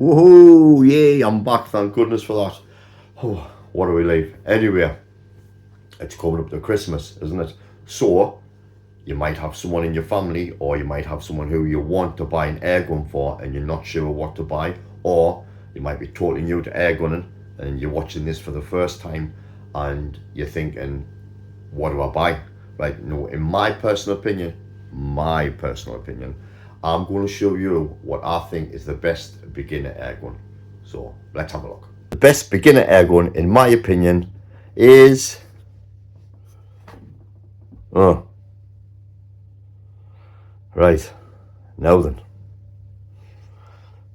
Woohoo! Yay! I'm back. Thank goodness for that. Oh, what a relief. Anyway, it's coming up to Christmas, isn't it? So you might have someone in your family, or you might have someone who you want to buy an air gun for, and you're not sure what to buy, or you might be totally new to air gunning, and you're watching this for the first time, and you're thinking, what do I buy? Right? No, in my personal opinion, I'm going to show you what I think is the best beginner air gun. So let's have a look. The best beginner air gun, in my opinion, is right now then,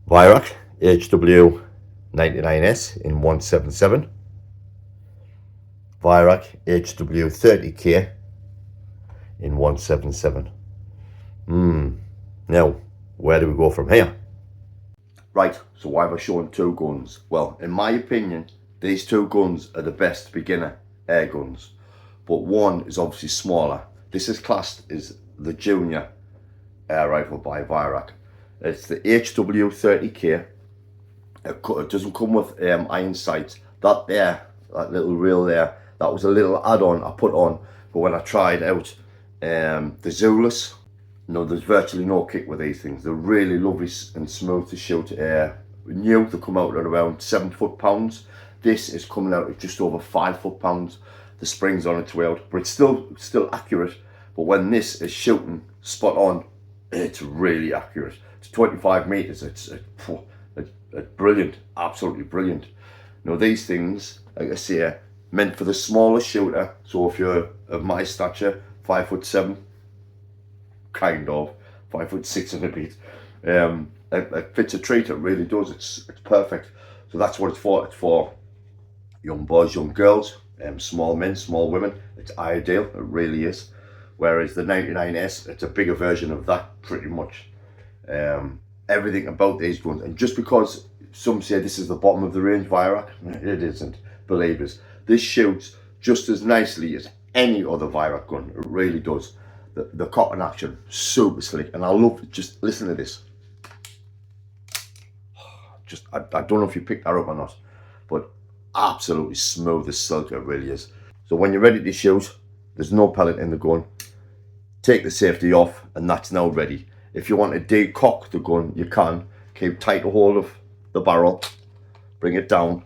Weihrauch HW 99S in 177, Weihrauch HW 30K in 177. Now, where do we go from here? Right, so why have I shown two guns? Well, in my opinion, these two guns are the best beginner air guns, but one is obviously smaller. This is classed as the junior air rifle by Weihrauch. It's the HW 30K. It doesn't come with iron sights. That little reel there, that was a little add-on I put on, but when I tried out the Zulus, no, there's virtually no kick with these things. They're really lovely and smooth to shoot. New, they come out at around 7 foot-pounds. This is coming out at just over 5 foot-pounds. The spring's on its way out, but it's still accurate. But when this is shooting spot on, it's really accurate. It's 25 meters. It's brilliant, absolutely brilliant. Now these things, like I say, meant for the smaller shooter. So if you're of my stature, 5'7", kind of 5'6" and a bit, it fits a treat. It really does. It's perfect. So that's what it's for. It's for young boys, young girls, small men, small women. It's ideal. It really is. Whereas the 99S, it's a bigger version of that, pretty much. Everything about these guns, and just because some say this is the bottom of the range Weihrauch, it isn't. Believe us, this shoots just as nicely as any other Weihrauch gun. It really does. The cotton action, super slick, and I love it. Just listen to this. I don't know if you picked that up or not, but absolutely smooth as silk. It really is. So when you're ready to shoot, there's no pellet in the gun. Take the safety off, and that's now ready. If you want to decock the gun, you can. Keep tight hold of the barrel, bring it down,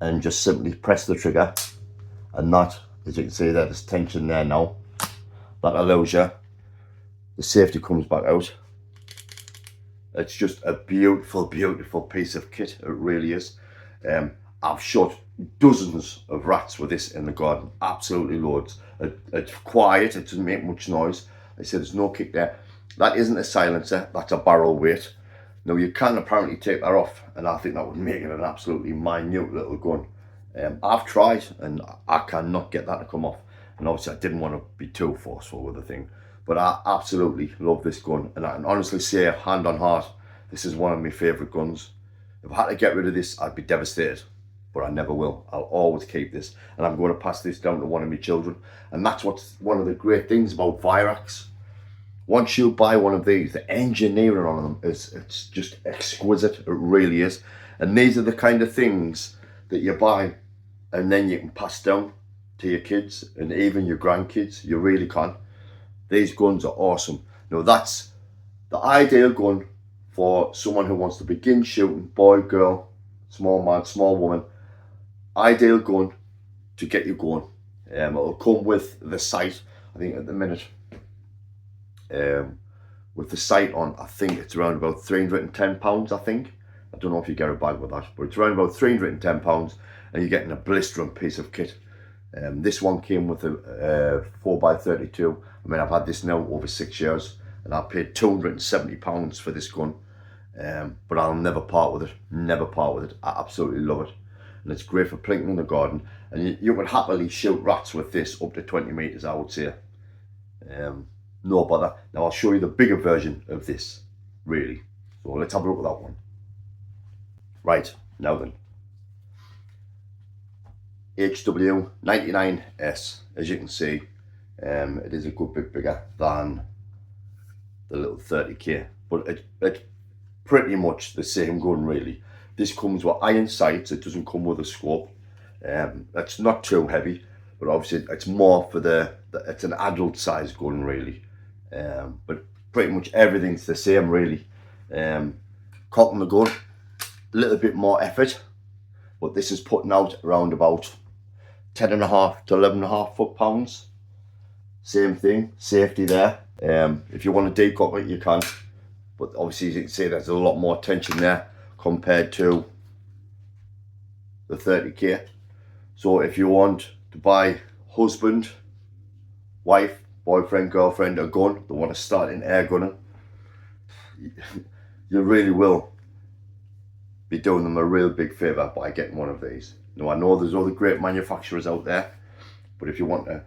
and just simply press the trigger. And that, as you can see there, there's tension there now. That allows you, the safety comes back out. It's just a beautiful, beautiful piece of kit. It really is. I've shot dozens of rats with this in the garden, absolutely loads. It's quiet, it doesn't make much noise. I said there's no kick there. That isn't a silencer, that's a barrel weight. Now you can apparently take that off, and I think that would make it an absolutely minute little gun. I've tried, and I cannot get that to come off. And obviously I didn't want to be too forceful with the thing. But I absolutely love this gun, and I can honestly say, hand on heart, this is one of my favourite guns. If I had to get rid of this, I'd be devastated. But I never will. I'll always keep this, and I'm going to pass this down to one of my children. And that's what's one of the great things about Weihrauchs. Once you buy one of these, the engineering on them it's just exquisite. It really is. And these are the kind of things that you buy, and then you can pass down to your kids and even your grandkids. You really can. These guns are awesome. Now that's the ideal gun for someone who wants to begin shooting, boy, girl, small man, small woman. Ideal gun to get you going. It'll come with the sight. I think at the minute, with the sight on, I think it's around about £310. I think. I don't know if you get a bag with that, but it's around about £310, and you're getting a blistering piece of kit. This one came with a 4x32. I mean, I've had this now over 6 years, and I paid £270 for this gun. But I'll never part with it. Never part with it. I absolutely love it. And it's great for plinking in the garden. And you would happily shoot rats with this up to 20 meters, I would say. No bother. Now I'll show you the bigger version of this, really. So let's have a look at that one. Right, now then. HW 99S, as you can see, it is a good bit bigger than the little 30K, but it's pretty much the same gun really. This comes with iron sights, it doesn't come with a scope. It's not too heavy, but obviously it's more for it's an adult size gun really. But pretty much everything's the same really. Cocking the gun, a little bit more effort, but this is putting out around about 10.5 to 11.5 foot-pounds. Same thing, safety there. If you want to decock it, you can, but obviously as you can see, there's a lot more tension there compared to the 30k. So if you want to buy husband, wife, boyfriend, girlfriend a gun, they want to start in air gunning, you really will be doing them a real big favour by getting one of these. Now I know there's other great manufacturers out there, but if you want a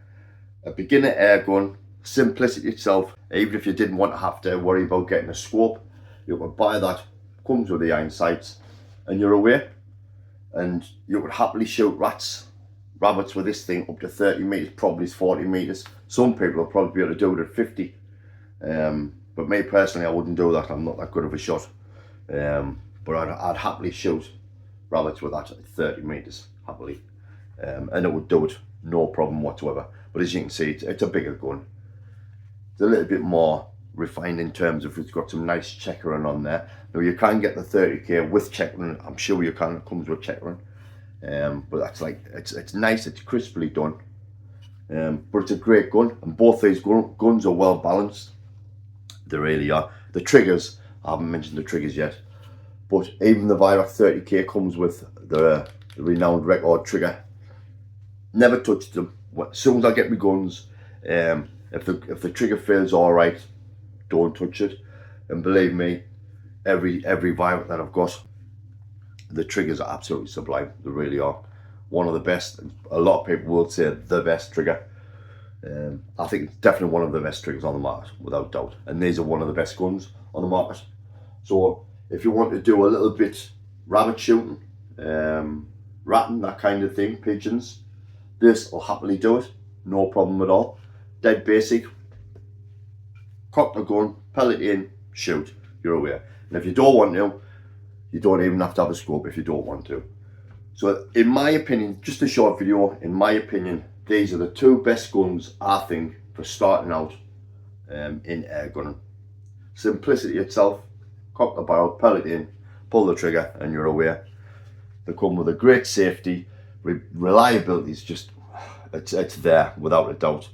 beginner air gun, simplicity itself, even if you didn't want to have to worry about getting a scope, you could buy that, comes with the iron sights, and you're away. And you could happily shoot rabbits with this thing up to 30 metres, probably 40 metres. Some people will probably be able to do it at 50. But me personally, I wouldn't do that. I'm not that good of a shot. But I'd happily shoot rabbits with that at 30 metres, happily. And it would do it, no problem whatsoever. But as you can see, it's a bigger gun. It's a little bit more refined in terms of it's got some nice checkering on there. Now you can get the 30k with checkering, I'm sure you can, it comes with checkering. But that's like, it's nice, it's crisply done. But it's a great gun, and both these guns are well balanced. They really are. The triggers, I haven't mentioned the triggers yet, but even the Weihrauch 30k comes with the renowned record trigger. Never touched them. As soon as I get my guns, if the trigger feels alright, don't touch it. And believe me, every Weihrauch that I've got, the triggers are absolutely sublime. They really are. One of the best. A lot of people will say the best trigger. I think it's definitely one of the best triggers on the market, without doubt. And these are one of the best guns on the market. So if you want to do a little bit rabbit shooting, ratting, that kind of thing, pigeons, this will happily do it. No problem at all. Dead basic. Cock the gun, pellet in, shoot. You're away. And if you don't want to, you don't even have to have a scope if you don't want to. So in my opinion, just a short video, in my opinion, these are the two best guns, I think, for starting out in air gunning. Simplicity itself, cock the barrel, pellet in, pull the trigger, and you're away. They come with a great safety. Reliability is just, it's there without a doubt.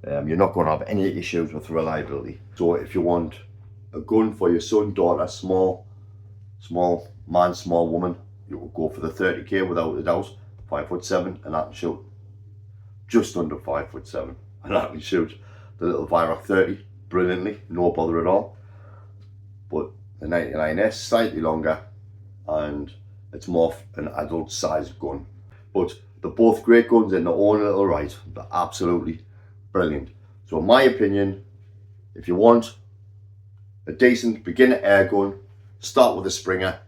You're not going to have any issues with reliability. So if you want a gun for your son, daughter, small man, small woman, you will go for the 30k without a doubt. 5'7", and I can shoot just under 5'7", and I can shoot the little Weihrauch 30 brilliantly, no bother at all. But the 99S, slightly longer, and it's more an adult sized gun. But they're both great guns in their own little right. They're absolutely brilliant. So in my opinion, if you want a decent beginner air gun, start with a Springer.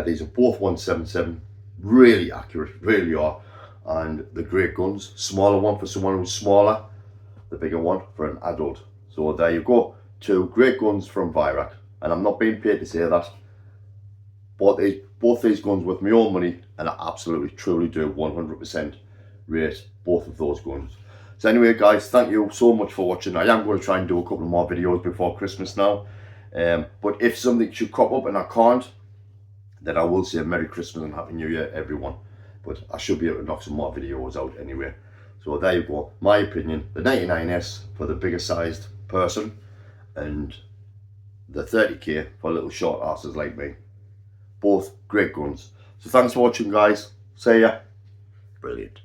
These are both 177, really accurate, really are, and the great guns. Smaller one for someone who's smaller, the bigger one for an adult. So there you go, two great guns from Weihrauch, and I'm not being paid to say that. Bought both these guns with my own money, and I absolutely, truly do 100% rate both of those guns. So anyway guys, thank you so much for watching. I am going to try and do a couple more videos before Christmas now. But if something should crop up and I can't, then I will say Merry Christmas and Happy New Year everyone. But I should be able to knock some more videos out anyway. So there you go, my opinion, the 99S for the bigger sized person, and the 30k for little short asses like me. Both great guns. So thanks for watching guys, see ya. Brilliant.